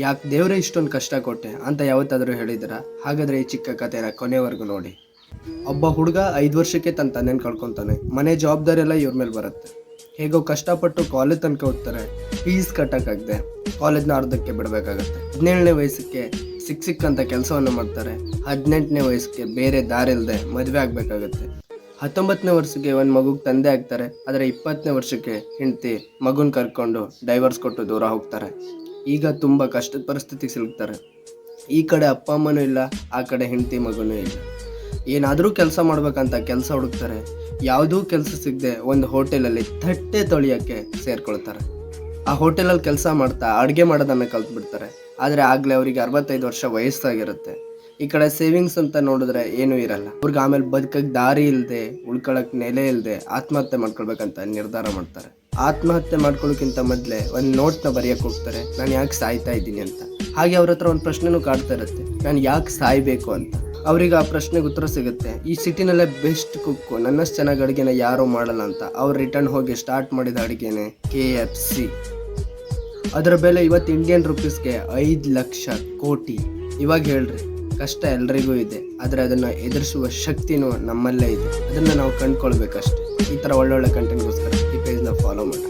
ಯಾಕೆ ದೇವರೇ ಇಷ್ಟೊಂದು ಕಷ್ಟ ಕೊಟ್ಟೆ ಅಂತ ಯಾವತ್ತಾದರೂ ಹೇಳಿದ್ದೀರಾ? ಹಾಗಾದರೆ ಈ ಚಿಕ್ಕ ಕಥೆನ ಕೊನೆವರೆಗೂ ನೋಡಿ. ಒಬ್ಬ ಹುಡುಗ 5 ವರ್ಷಕ್ಕೆ ತನ್ನ ತಂದೆನ ಕಳ್ಕೊತಾನೆ. ಮನೆ ಜವಾಬ್ದಾರಿ ಎಲ್ಲ ಇವ್ರ ಮೇಲೆ ಬರುತ್ತೆ. ಹೇಗೋ ಕಷ್ಟಪಟ್ಟು ಕಾಲೇಜ್ ತನಕ ಹೋಗ್ತಾರೆ. ಫೀಸ್ ಕಟ್ಟೋಕ್ಕಾಗದೆ ಕಾಲೇಜ್ನ ಅರ್ಧಕ್ಕೆ ಬಿಡಬೇಕಾಗತ್ತೆ. 17ನೇ ವಯಸ್ಸಿಗೆ ಸಿಕ್ಕಂತ ಕೆಲಸವನ್ನು ಮಾಡ್ತಾರೆ. 18ನೇ ವಯಸ್ಸಿಗೆ ಬೇರೆ ದಾರಿ ಇಲ್ಲದೆ ಮದುವೆ ಆಗಬೇಕಾಗತ್ತೆ. 19ನೇ ವರ್ಷಕ್ಕೆ ಒಂದು ಮಗುಗೆ ತಂದೆ ಆಗ್ತಾರೆ. ಆದರೆ 20ನೇ ವರ್ಷಕ್ಕೆ ಹೆಂಡತಿ ಮಗುನ ಕರ್ಕೊಂಡು ಡೈವರ್ಸ್ ಕೊಟ್ಟು ದೂರ ಹೋಗ್ತಾರೆ. ಈಗ ತುಂಬ ಕಷ್ಟದ ಪರಿಸ್ಥಿತಿಗೆ ಸಿಲುಕ್ತಾರೆ. ಈ ಕಡೆ ಅಪ್ಪ ಅಮ್ಮನೂ ಇಲ್ಲ, ಆ ಕಡೆ ಹೆಂಡತಿ ಮಗುನೂ ಇಲ್ಲ. ಏನಾದರೂ ಕೆಲಸ ಮಾಡ್ಬೇಕಂತ ಕೆಲಸ ಹುಡುಕ್ತಾರೆ. ಯಾವುದೂ ಕೆಲಸ ಸಿಗದೆ ಒಂದು ಹೋಟೆಲಲ್ಲಿ ತಟ್ಟೆ ತೊಳೆಯೋಕ್ಕೆ ಸೇರ್ಕೊಳ್ತಾರೆ. ಆ ಹೋಟೆಲಲ್ಲಿ ಕೆಲಸ ಮಾಡ್ತಾ ಅಡುಗೆ ಮಾಡೋದನ್ನು ಕಲ್ತ್ಬಿಡ್ತಾರೆ. ಆದರೆ ಆಗಲೇ ಅವರಿಗೆ 65 ವರ್ಷ ವಯಸ್ಸಾಗಿರುತ್ತೆ. ಈ ಕಡೆ ಸೇವಿಂಗ್ಸ್ ಅಂತ ನೋಡಿದ್ರೆ ಏನೂ ಇರಲ್ಲ. ಅವ್ರಿಗೆ ಆಮೇಲೆ ಬದುಕಕ್ಕೆ ದಾರಿ ಇಲ್ಲದೆ, ಉಳ್ಕೊಳ್ಳೋಕೆ ನೆಲೆ ಇಲ್ಲದೆ ಆತ್ಮಹತ್ಯೆ ಮಾಡ್ಕೊಳ್ಬೇಕಂತ ನಿರ್ಧಾರ ಮಾಡ್ತಾರೆ. ಆತ್ಮಹತ್ಯೆ ಮಾಡ್ಕೊಳ್ಳೋಕ್ಕಿಂತ ಮೊದಲೇ ಒಂದು ನೋಟ್ನ ಬರೆಯೋಕೆ ಹೋಗ್ತಾರೆ, ನಾನು ಯಾಕೆ ಸಾಯ್ತಾ ಇದ್ದೀನಿ ಅಂತ. ಹಾಗೆ ಅವ್ರ ಹತ್ರ ಒಂದು ಪ್ರಶ್ನೆನೂ ಕಾಡ್ತಾ ಇರುತ್ತೆ, ನಾನು ಯಾಕೆ ಸಾಯಬೇಕು ಅಂತ. ಅವ್ರಿಗೆ ಆ ಪ್ರಶ್ನೆಗೆ ಉತ್ತರ ಸಿಗುತ್ತೆ. ಈ ಸಿಟಿನಲ್ಲೇ ಬೆಸ್ಟ್ ಕುಕ್ಕು, ನನ್ನಷ್ಟು ಚೆನ್ನಾಗಿ ಅಡುಗೆನ ಯಾರೂ ಮಾಡಲ್ಲ ಅಂತ. ಅವ್ರು ರಿಟರ್ನ್ ಹೋಗಿ ಸ್ಟಾರ್ಟ್ ಮಾಡಿದ ಅಡುಗೆನೇ KFC. ಅದರ ಬೆಲೆ ಇವತ್ತು ಇಂಡಿಯನ್ ರುಪೀಸ್ಗೆ 5 ಲಕ್ಷ ಕೋಟಿ. ಇವಾಗ ಹೇಳ್ರಿ, ಕಷ್ಟ ಎಲ್ರಿಗೂ ಇದೆ, ಆದರೆ ಅದನ್ನು ಎದುರಿಸುವ ಶಕ್ತಿನೂ ನಮ್ಮಲ್ಲೇ ಇದೆ. ಅದನ್ನು ನಾವು ಕಂಡ್ಕೊಳ್ಬೇಕಷ್ಟೆ. ಈ ಥರ ಒಳ್ಳೊಳ್ಳೆ ಕಂಟೆಂಟ್ಗೋಸ್ಕರ ಈ ಪೇಜ್ನ ಫಾಲೋ ಮಾಡಿ.